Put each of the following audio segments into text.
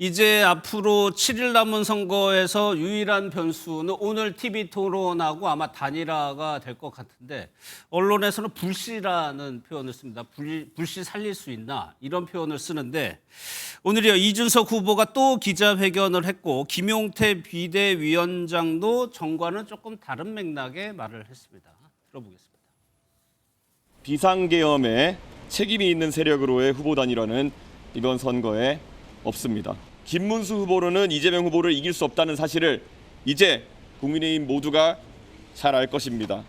이제 앞으로 7일 남은 선거에서 유일한 변수는 오늘 TV 토론하고 아마 단일화가 될 것 같은데 언론에서는 불씨라는 표현을 씁니다. 불씨 살릴 수 있나 이런 표현을 쓰는데 오늘이요 이준석 후보가 또 기자회견을 했고 김용태 비대위원장도 정과는 조금 다른 맥락의 말을 했습니다. 들어보겠습니다. 비상계엄에 책임이 있는 세력으로의 후보 단일화는 이번 선거에 없습니다. 김문수 후보로는 이재명 후보를 이길 수 없다는 사실을 이제 국민의힘 모두가 잘 알 것입니다.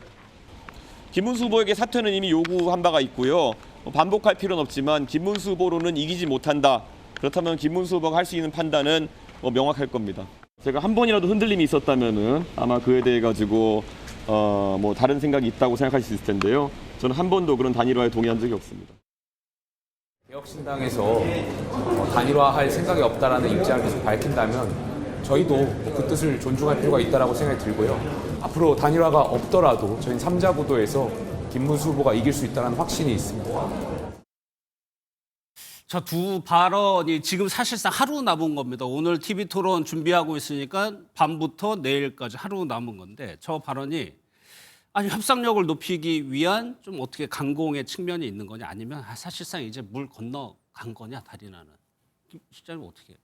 김문수 후보에게 사퇴는 이미 요구한 바가 있고요. 반복할 필요는 없지만 김문수 후보로는 이기지 못한다. 그렇다면 김문수 후보가 할 수 있는 판단은 명확할 겁니다. 제가 한 번이라도 흔들림이 있었다면은 아마 그에 대해 가지고 다른 생각이 있다고 생각할 수 있을 텐데요. 저는 한 번도 그런 단일화에 동의한 적이 없습니다. 개혁신당에서 단일화할 생각이 없다라는 입장을 계속 밝힌다면 저희도 그 뜻을 존중할 필요가 있다고 생각이 들고요. 앞으로 단일화가 없더라도 저희는 3자 구도에서 김문수 후보가 이길 수 있다는 확신이 있습니다. 저 두 발언이 지금 사실상 하루 남은 겁니다. 오늘 TV 토론 준비하고 있으니까 밤부터 내일까지 하루 남은 건데 저 발언이 아니 협상력을 높이기 위한 좀 어떻게 강공의 측면이 있는 거냐 아니면 사실상 이제 물 건너간 거냐 단일화는 실장님 어떻게 해요?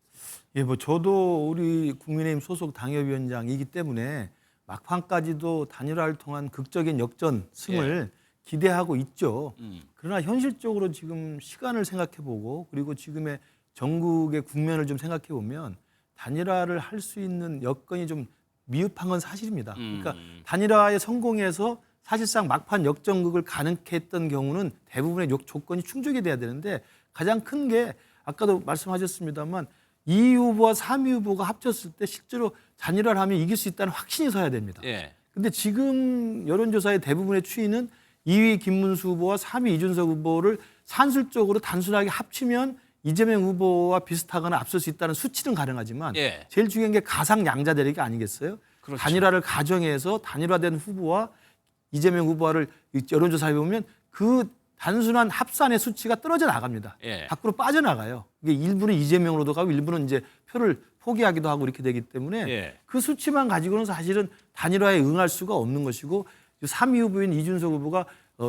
예, 저도 우리 국민의힘 소속 당협위원장이기 때문에 막판까지도 단일화를 통한 극적인 역전 승을 기대하고 있죠. 그러나 현실적으로 지금 시간을 생각해보고 그리고 지금의 전국의 국면을 좀 생각해보면 단일화를 할 수 있는 여건이 좀 미흡한 건 사실입니다. 그러니까 단일화에 성공해서 사실상 막판 역전극을 가능케 했던 경우는 대부분의 조건이 충족이 돼야 되는데 가장 큰 게 아까도 말씀하셨습니다만 2위 후보와 3위 후보가 합쳤을 때 실제로 단일화를 하면 이길 수 있다는 확신이 서야 됩니다. 그런데 지금 여론조사의 대부분의 추이는 2위 김문수 후보와 3위 이준석 후보를 산술적으로 단순하게 합치면 이재명 후보와 비슷하거나 앞설 수 있다는 수치는 가능하지만 제일 중요한 게 가상양자 대립이 아니겠어요? 그렇죠. 단일화를 가정해서 단일화된 후보와 이재명 후보를 여론조사해 보면 그 단순한 합산의 수치가 떨어져 나갑니다. 밖으로 빠져나가요. 이게 일부는 이재명으로도 가고 일부는 이제 표를 포기하기도 하고 이렇게 되기 때문에 그 수치만 가지고는 사실은 단일화에 응할 수가 없는 것이고 3위 후보인 이준석 후보가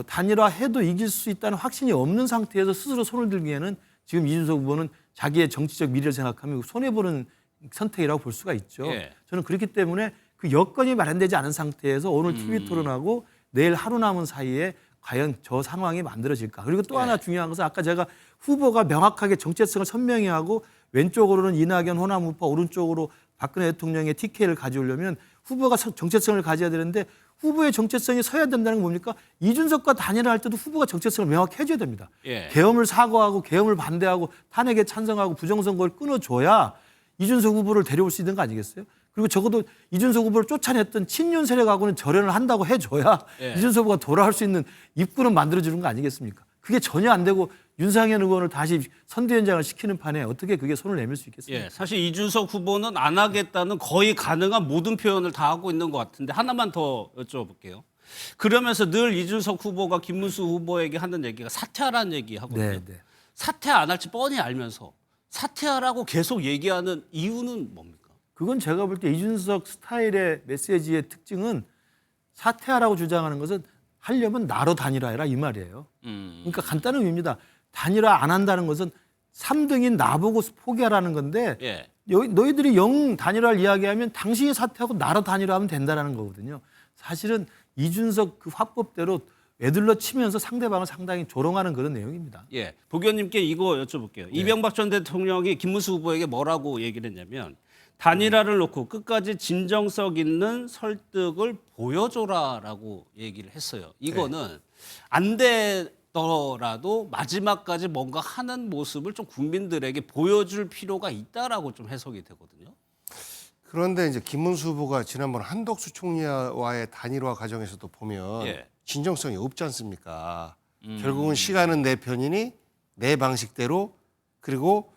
단일화해도 이길 수 있다는 확신이 없는 상태에서 스스로 손을 들기에는 지금 이준석 후보는 자기의 정치적 미래를 생각하면 손해보는 선택이라고 볼 수가 있죠. 저는 그렇기 때문에 그 여건이 마련되지 않은 상태에서 오늘 TV 토론하고 내일 하루 남은 사이에 과연 저 상황이 만들어질까. 그리고 또 하나 중요한 것은 아까 제가 후보가 명확하게 정체성을 선명히 하고 왼쪽으로는 이낙연 호남 우파 오른쪽으로 박근혜 대통령의 TK를 가져오려면 후보가 정체성을 가져야 되는데 후보의 정체성이 서야 된다는 건 뭡니까? 이준석과 단일화할 때도 후보가 정체성을 명확히 해줘야 됩니다. 계엄을 사과하고 계엄을 반대하고 탄핵에 찬성하고 부정선거를 끊어줘야 이준석 후보를 데려올 수 있는 거 아니겠어요? 그리고 적어도 이준석 후보를 쫓아냈던 친윤 세력하고는 절연을 한다고 해줘야 이준석 후보가 돌아올 수 있는 입구는 만들어주는 거 아니겠습니까? 그게 전혀 안 되고 윤상현 의원을 다시 선대위원장을 시키는 판에 어떻게 그게 손을 내밀 수 있겠습니까? 사실 이준석 후보는 안 하겠다는 거의 가능한 모든 표현을 다 하고 있는 것 같은데 하나만 더 여쭤볼게요. 그러면서 늘 이준석 후보가 김문수 후보에게 하는 얘기가 사퇴하라는 얘기 하거든요. 사퇴 안 할지 뻔히 알면서 사퇴하라고 계속 얘기하는 이유는 뭡니까? 그건 제가 볼 때 이준석 스타일의 메시지의 특징은 사퇴하라고 주장하는 것은 하려면 나로 단일화해라 이 말이에요. 그러니까 간단한 의미입니다. 단일화 안 한다는 것은 3등인 나보고 포기하라는 건데 너희들이 영 단일화를 이야기하면 당신이 사퇴하고 나로 단일화하면 된다는 거거든요. 사실은 이준석 그 화법대로 애들러 치면서 상대방을 상당히 조롱하는 그런 내용입니다. 복 의원님께 이거 여쭤볼게요. 이명박 전 대통령이 김문수 후보에게 뭐라고 얘기를 했냐면 단일화를 놓고 끝까지 진정성 있는 설득을 보여줘라라고 얘기를 했어요. 이거는 안 되더라도 마지막까지 뭔가 하는 모습을 좀 국민들에게 보여줄 필요가 있다라고 좀 해석이 되거든요. 그런데 이제 김문수 후보가 지난번 한덕수 총리와의 단일화 과정에서도 보면 진정성이 없지 않습니까? 결국은 시간은 내 편이니 내 방식대로 그리고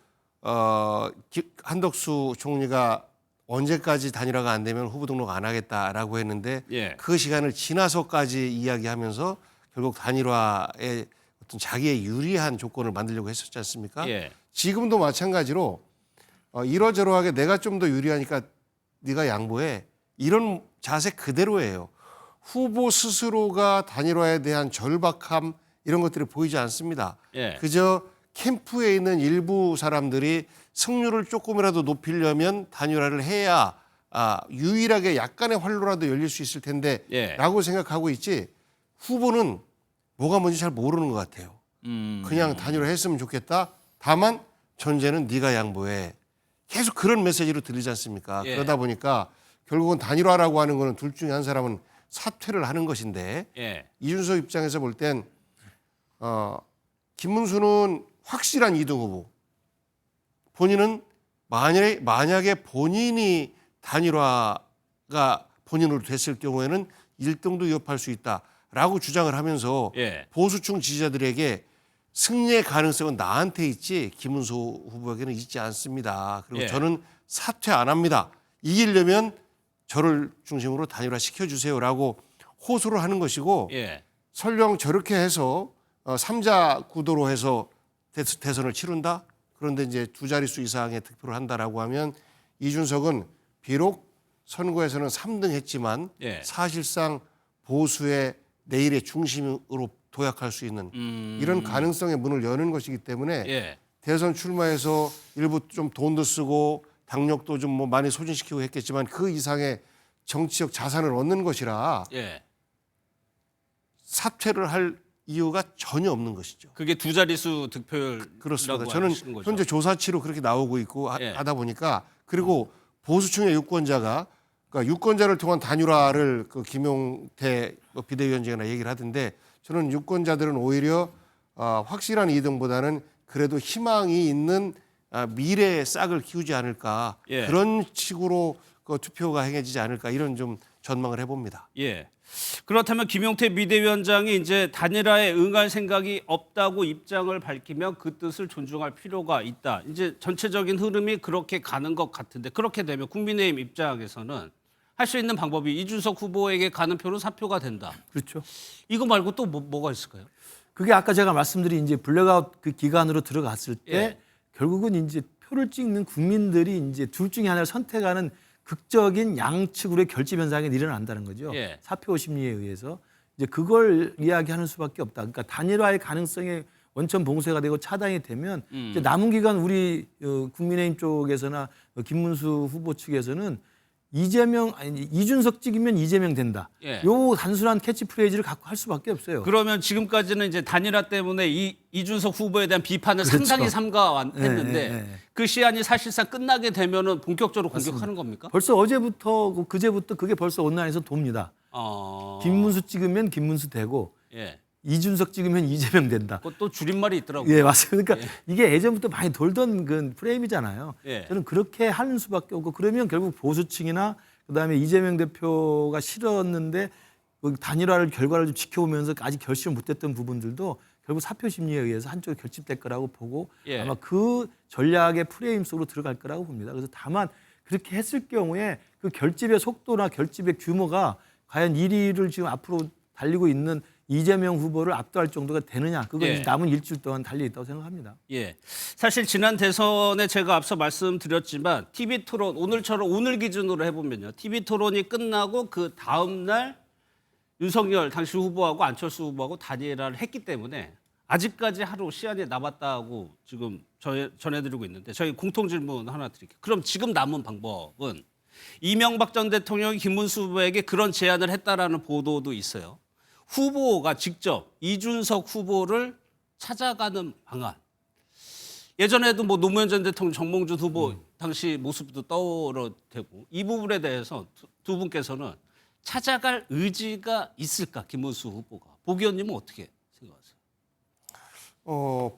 한덕수 총리가 언제까지 단일화가 안 되면 후보 등록 안 하겠다라고 했는데 그 시간을 지나서까지 이야기하면서 결국 단일화에 어떤 자기의 유리한 조건을 만들려고 했었지 않습니까? 지금도 마찬가지로 이러저러하게 내가 좀 더 유리하니까 네가 양보해. 이런 자세 그대로예요. 후보 스스로가 단일화에 대한 절박함 이런 것들이 보이지 않습니다. 예. 그저 캠프에 있는 일부 사람들이 승률을 조금이라도 높이려면 단일화를 해야 유일하게 약간의 활로라도 열릴 수 있을 텐데 예. 라고 생각하고 있지 후보는 뭐가 뭔지 잘 모르는 것 같아요. 그냥 단일화 했으면 좋겠다. 다만 전제는 네가 양보해. 계속 그런 메시지로 들리지 않습니까? 예. 그러다 보니까 결국은 단일화라고 하는 거는 둘 중에 한 사람은 사퇴를 하는 것인데 예. 이준석 입장에서 볼 땐 김문수는 확실한 2등 후보. 본인은 만약에 본인이 단일화가 본인으로 됐을 경우에는 1등도 위협할 수 있다라고 주장을 하면서 예. 보수층 지지자들에게 승리의 가능성은 나한테 있지 김문수 후보에게는 있지 않습니다. 그리고 예. 저는 사퇴 안 합니다. 이기려면 저를 중심으로 단일화 시켜주세요라고 호소를 하는 것이고 예. 설령 저렇게 해서 3자 구도로 해서 대선을 치른다? 그런데 이제 두 자릿수 이상의 득표를 한다라고 하면 이준석은 비록 선거에서는 3등 했지만 예. 사실상 보수의 내일의 중심으로 도약할 수 있는 이런 가능성의 문을 여는 것이기 때문에 예. 대선 출마해서 일부 좀 돈도 쓰고 당력도 좀 뭐 많이 소진시키고 했겠지만 그 이상의 정치적 자산을 얻는 것이라 예. 사퇴를 할 이유가 전혀 없는 것이죠. 그게 두 자릿수 득표율 그렇습니다. 저는 현재 조사치로 그렇게 나오고 있고 예. 하다 보니까 그리고 보수층의 유권자가 그러니까 유권자를 통한 단일화를 그 김용태 비대위원장이나 얘기를 하던데 저는 유권자들은 오히려 확실한 2등보다는 그래도 희망이 있는 미래의 싹을 키우지 않을까 예. 그런 식으로 그 투표가 행해지지 않을까 이런 좀 전망을 해봅니다. 예. 그렇다면 김용태 비대위원장이 이제 단일화에 응할 생각이 없다고 입장을 밝히면 그 뜻을 존중할 필요가 있다. 이제 전체적인 흐름이 그렇게 가는 것 같은데 그렇게 되면 국민의힘 입장에서는 할 수 있는 방법이 이준석 후보에게 가는 표는 사표가 된다. 그렇죠. 이거 말고 또 뭐가 있을까요? 그게 아까 제가 말씀드린 이제 블랙아웃 그 기간으로 들어갔을 때 예. 결국은 이제 표를 찍는 국민들이 이제 둘 중에 하나를 선택하는 극적인 양측으로의 결집 현상이 일어난다는 거죠. 예. 사표 심리에 의해서 이제 그걸 이야기하는 수밖에 없다. 그러니까 단일화의 가능성이 원천 봉쇄가 되고 차단이 되면 이제 남은 기간 우리 국민의힘 쪽에서나 김문수 후보 측에서는 이준석 찍으면 이재명 된다. 예. 요 단순한 캐치프레이즈를 갖고 할 수밖에 없어요. 그러면 지금까지는 이제 단일화 때문에 이준석 후보에 대한 비판을 그렇죠. 상당히 삼가했는데 네. 그 시한이 사실상 끝나게 되면은 본격적으로 공격하는 겁니까? 벌써 어제부터 그제부터 그게 벌써 온라인에서 돕니다. 김문수 찍으면 김문수 되고 예. 이준석 찍으면 이재명 된다. 그것도 줄임말이 있더라고요. 예, 맞습니다. 그러니까 이게 예전부터 많이 돌던 그 프레임이잖아요. 예. 저는 그렇게 하는 수밖에 없고 그러면 결국 보수층이나 그다음에 이재명 대표가 싫었는데 그 단일화를 결과를 좀 지켜보면서 아직 결심을 못했던 부분들도 결국 사표 심리에 의해서 한쪽에 결집될 거라고 보고 예. 아마 그 전략의 프레임 속으로 들어갈 거라고 봅니다. 그래서 다만 그렇게 했을 경우에 그 결집의 속도나 결집의 규모가 과연 1위를 지금 앞으로 달리고 있는 이재명 후보를 압도할 정도가 되느냐. 그건 예. 남은 일주일 동안 달려 있다고 생각합니다. 예. 사실 지난 대선에 제가 앞서 말씀드렸지만 TV 토론 오늘 기준으로 해보면요. TV 토론이 끝나고 그 다음 날 윤석열 당시 후보하고 안철수 후보하고 단일화를 했기 때문에 아직까지 하루 시한이 남았다고 지금 전해드리고 있는데 저희 공통 질문 하나 드릴게요. 그럼 지금 남은 방법은 이명박 전 대통령이 김문수 후보에게 그런 제안을 했다라는 보도도 있어요. 후보가 직접 이준석 후보를 찾아가는 방안. 예전에도 뭐 노무현 전 대통령, 정몽준 후보 당시 모습도 떠오르고 이 부분에 대해서 두 분께서는 찾아갈 의지가 있을까 김문수 후보가. 복 의원님은 어떻게 생각하세요?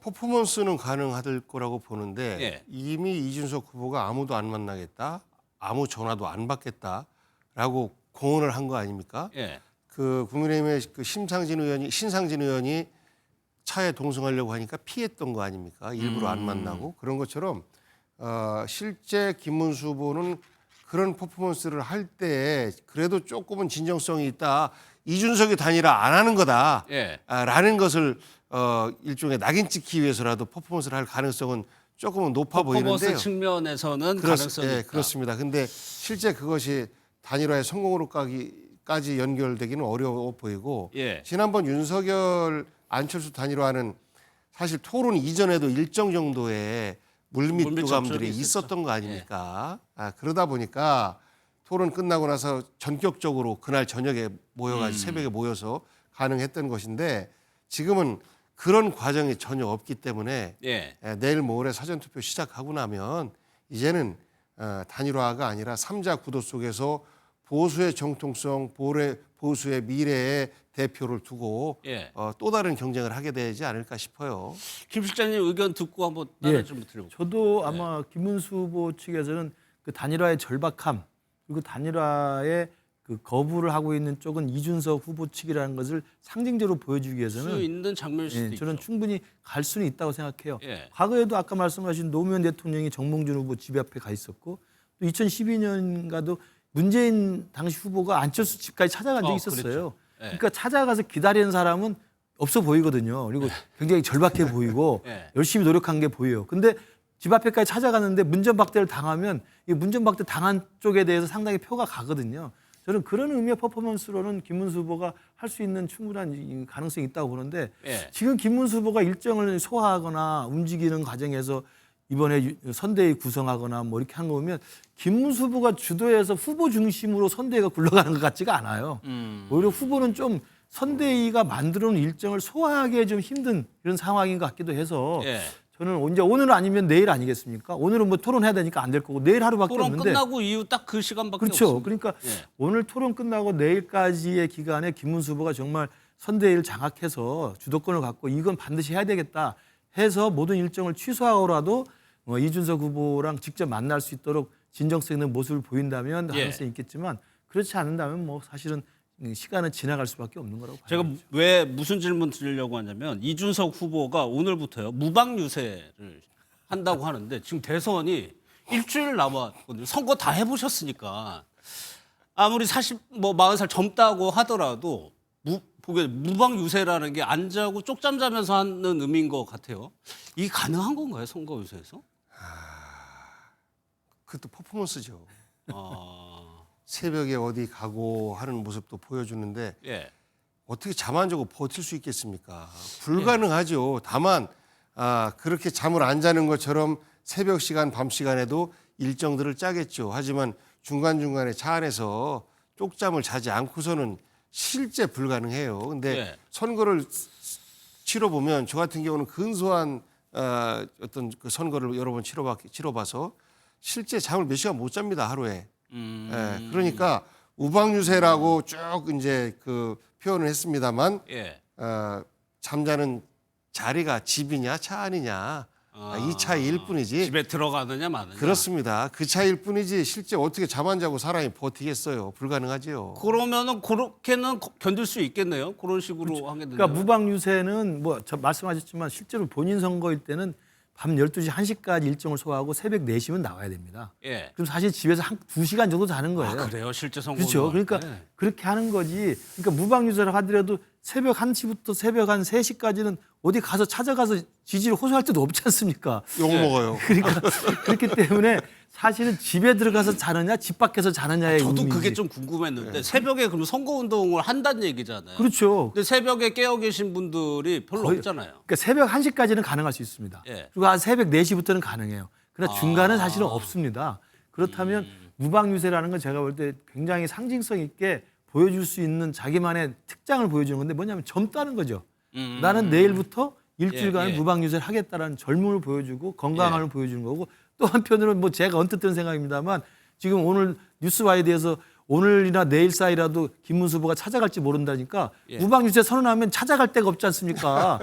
퍼포먼스는 가능할 거라고 보는데 예. 이미 이준석 후보가 아무도 안 만나겠다, 아무 전화도 안 받겠다라고 공언을 한 거 아닙니까? 예. 그 국민의힘의 그 신상진 의원이 차에 동승하려고 하니까 피했던 거 아닙니까? 일부러 안 만나고 그런 것처럼 실제 김문수 후보는 그런 퍼포먼스를 할 때 그래도 조금은 진정성이 있다. 이준석이 단일화 안 하는 거다. 예. 라는 것을 일종의 낙인 찍기 위해서라도 퍼포먼스를 할 가능성은 조금은 높아 퍼포먼스 보이는데요. 측면에서는 가능성이 있다. 그렇습니다. 근데 실제 그것이 단일화의 성공으로까지 연결되기는 어려워 보이고 예. 지난번 윤석열 안철수 단일화는 사실 토론 이전에도 일정 정도의 물밑 물밑 교감들이 접촉이 있었던 거 아닙니까? 그러다 보니까 토론 끝나고 나서 전격적으로 그날 저녁에 모여가지고 새벽에 모여서 가능했던 것인데 지금은 그런 과정이 전혀 없기 때문에 예. 내일 모레 사전투표 시작하고 나면 이제는 단일화가 아니라 3자 구도 속에서 보수의 정통성, 보수의 미래의 대표를 두고 예. 또 다른 경쟁을 하게 되지 않을까 싶어요. 김 실장님 의견 듣고 한번 따라 좀 들어볼게요. 저도 아마 김문수 후보 측에서는 그 단일화의 절박함 그리고 단일화의 그 거부를 하고 있는 쪽은 이준석 후보 측이라는 것을 상징적으로 보여주기 수 위해서는 있는 장면일 수도 예, 저는 있죠. 충분히 갈 수는 있다고 생각해요. 예. 과거에도 아까 말씀하신 노무현 대통령이 정몽준 후보 집 앞에 가 있었고 또 2012년가도 문재인 당시 후보가 안철수 집까지 찾아간 적이 있었어요. 그랬죠. 예. 그러니까 찾아가서 기다리는 사람은 없어 보이거든요. 그리고 굉장히 절박해 보이고 예. 열심히 노력한 게 보여요. 근데 집 앞에까지 찾아갔는데 문전박대를 당하면 이 문전박대 당한 쪽에 대해서 상당히 표가 가거든요. 저는 그런 의미의 퍼포먼스로는 김문수 후보가 할 수 있는 충분한 가능성이 있다고 보는데 예. 지금 김문수 후보가 일정을 소화하거나 움직이는 과정에서 이번에 선대위 구성하거나 뭐 이렇게 한 거 보면 김문수 후보가 주도해서 후보 중심으로 선대위가 굴러가는 것 같지가 않아요. 오히려 후보는 좀 선대위가 만들어 놓은 일정을 소화하기 좀 힘든 이런 상황인 것 같기도 해서 예. 저는 이제 오늘 아니면 내일 아니겠습니까? 오늘은 뭐 토론해야 되니까 안 될 거고 내일 하루밖에 토론 없는데 끝나고 이후 딱 그 시간밖에 그렇죠. 없습니다. 그러니까 예. 오늘 토론 끝나고 내일까지의 기간에 김문수 후보가 정말 선대위를 장악해서 주도권을 갖고 이건 반드시 해야 되겠다 해서 모든 일정을 취소하고라도 이준석 후보랑 직접 만날 수 있도록 진정성 있는 모습을 보인다면 예. 가능성이 있겠지만 그렇지 않는다면 뭐 사실은 시간은 지나갈 수밖에 없는 거라고 봐요. 제가 왜 무슨 질문 드리려고 하냐면 이준석 후보가 오늘부터요 무방 유세를 한다고 하는데 지금 대선이 일주일 남았거든요. 선거 다 해보셨으니까 아무리 40살 젊다고 하더라도 무방 유세라는 게 안 자고 쪽잠 자면서 하는 의미인 것 같아요. 이게 가능한 건가요, 선거 유세에서? 그것도 퍼포먼스죠. 아, 새벽에 어디 가고 하는 모습도 보여주는데 예, 어떻게 잠 안 자고 버틸 수 있겠습니까? 불가능하죠. 다만 그렇게 잠을 안 자는 것처럼 새벽 시간, 밤 시간에도 일정들을 짜겠죠. 하지만 중간중간에 차 안에서 쪽잠을 자지 않고서는 실제 불가능해요. 근데 예. 선거를 치러보면 저 같은 경우는 근소한 어떤 그 선거를 여러 번 치러봐서 실제 잠을 몇 시간 못 잡니다, 하루에. 예, 그러니까 우방유세라고 쭉 이제 그 표현을 했습니다만 예. 잠자는 자리가 집이냐 차 안이냐 이 차이일 뿐이지. 집에 들어가느냐 마느냐. 그렇습니다. 그 차이일 뿐이지 실제 어떻게 잠 안 자고 사람이 버티겠어요. 불가능하지요. 그러면은 그렇게는 견딜 수 있겠네요. 그런 식으로 하게 되면. 그러니까 무방 유세는 뭐 말씀하셨지만 실제로 본인 선거일 때는 밤 12시 1시까지 일정을 소화하고 새벽 4시면 나와야 됩니다. 예. 그럼 사실 집에서 한 2시간 정도 자는 거예요. 아, 그래요? 실제 선거. 그렇죠. 그러니까 그렇게 하는 거지. 그러니까 무방유세를 하더라도 새벽 1시부터 새벽 한 3시까지는 어디 가서 찾아가서 지지를 호소할 때도 없지 않습니까? 욕 먹어요. 그러니까 그렇기 때문에 사실은 집에 들어가서 자느냐 집 밖에서 자느냐의 저도 의미이지. 그게 좀 궁금했는데 새벽에 그럼 선거 운동을 한다는 얘기잖아요. 그렇죠. 근데 새벽에 깨어 계신 분들이 별로 거의- 없잖아요. 그러니까 새벽 1시까지는 가능할 수 있습니다. 예. 그리고 한 새벽 4시부터는 가능해요. 그러나 중간은 사실은 없습니다. 그렇다면 무방유세라는 건 제가 볼 때 굉장히 상징성 있게 보여줄 수 있는 자기만의 특장을 보여주는 건데 뭐냐면 젊다는 거죠. 나는 내일부터 일주일간 예, 예. 무방유세를 하겠다라는 젊음을 보여주고 건강함을 보여주는 거고 또 한편으로는 뭐 제가 언뜻 든 생각입니다만 지금 오늘 뉴스와이드에서 오늘이나 내일 사이라도 김문수 후보가 찾아갈지 모른다니까 예. 무방유세 선언하면 찾아갈 데가 없지 않습니까?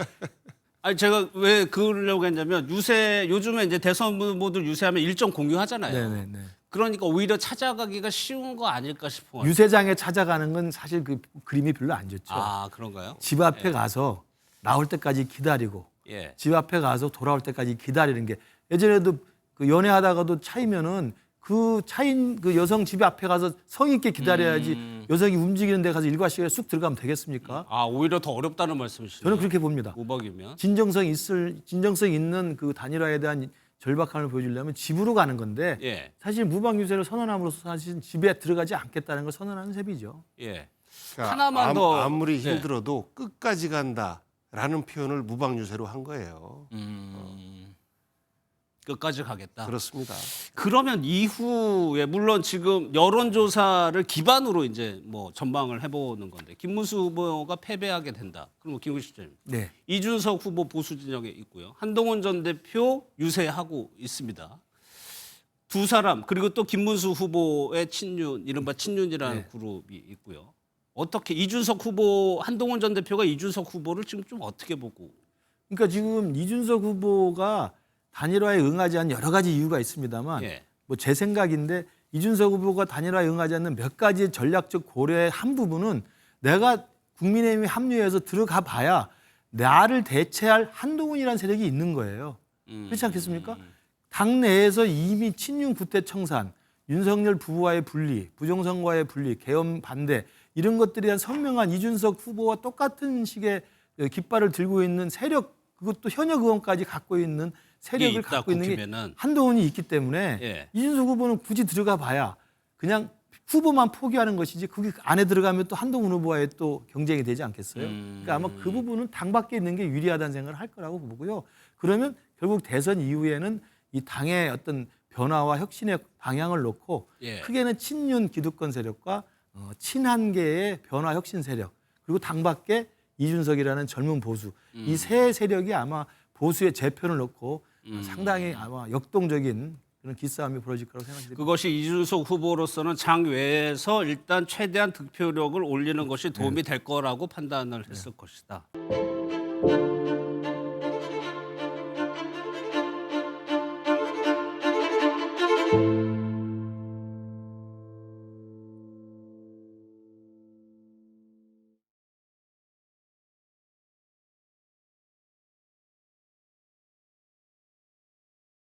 아니 제가 왜 그러려고 했냐면 요즘에 이제 대선 후보들 유세하면 일정 공유하잖아요. 네네네. 그러니까 오히려 찾아가기가 쉬운 거 아닐까 싶어요. 유세장에 찾아가는 건 사실 그 그림이 별로 안 좋죠. 아 그런가요? 집 앞에 가서 나올 때까지 기다리고 예. 집 앞에 가서 돌아올 때까지 기다리는 게 예전에도 그 연애하다가도 차이면은 그 차인 그 여성 집 앞에 가서 성의 있게 기다려야지 여성이 움직이는 데 가서 일과 시간에 쑥 들어가면 되겠습니까? 아 오히려 더 어렵다는 말씀이시죠? 저는 그렇게 봅니다. 우박이면. 진정성 있는 그 단일화에 대한 절박함을 보여주려면 집으로 가는 건데 예. 사실 무방 유세를 선언함으로써 사실 집에 들어가지 않겠다는 걸 선언하는 셈이죠. 예. 그러니까 하나만 더 아무리 네. 힘들어도 끝까지 간다라는 표현을 무방유세로 한 거예요. 끝까지 가겠다. 그렇습니다. 그러면 이후에 물론 지금 여론조사를 기반으로 이제 뭐 전망을 해보는 건데 김문수 후보가 패배하게 된다. 그럼 김구식 님, 네. 이준석 후보 보수 진영에 있고요. 한동훈 전 대표 유세하고 있습니다. 두 사람 그리고 또 김문수 후보의 친윤 이른바 친윤이라는 네. 그룹이 있고요. 어떻게 이준석 후보 한동훈 전 대표가 이준석 후보를 지금 좀 어떻게 보고? 그러니까 지금 이준석 후보가 단일화에 응하지 않은 여러 가지 이유가 있습니다만 예. 뭐 제 생각인데 이준석 후보가 단일화에 응하지 않는 몇 가지 전략적 고려의 한 부분은 내가 국민의힘에 합류해서 들어가 봐야 나를 대체할 한동훈이라는 세력이 있는 거예요. 그렇지 않겠습니까? 당내에서 이미 친윤 구태 청산, 윤석열 부부와의 분리, 부정선거와의 분리, 계엄 반대 이런 것들에 대한 선명한 이준석 후보와 똑같은 식의 깃발을 들고 있는 세력, 그것도 현역 의원까지 갖고 있는 세력을 있다, 갖고 있는 게 국힘에는. 한동훈이 있기 때문에 예. 이준석 후보는 굳이 들어가 봐야 그냥 후보만 포기하는 것이지 그게 안에 들어가면 또 한동훈 후보와의 또 경쟁이 되지 않겠어요? 그러니까 아마 그 부분은 당 밖에 있는 게 유리하다는 생각을 할 거라고 보고요. 그러면 결국 대선 이후에는 이 당의 어떤 변화와 혁신의 방향을 놓고 예. 크게는 친윤 기득권 세력과 친한계의 변화 혁신 세력 그리고 당 밖에 이준석이라는 젊은 보수 이 세 세력이 아마 보수의 재편을 놓고 상당히 아마 역동적인 그런 기싸움이 벌어질 거라고 생각됩니다. 그것이 이준석 후보로서는 장 외에서 일단 최대한 득표력을 올리는 것이 도움이 될 거라고 판단을 했을 것이다.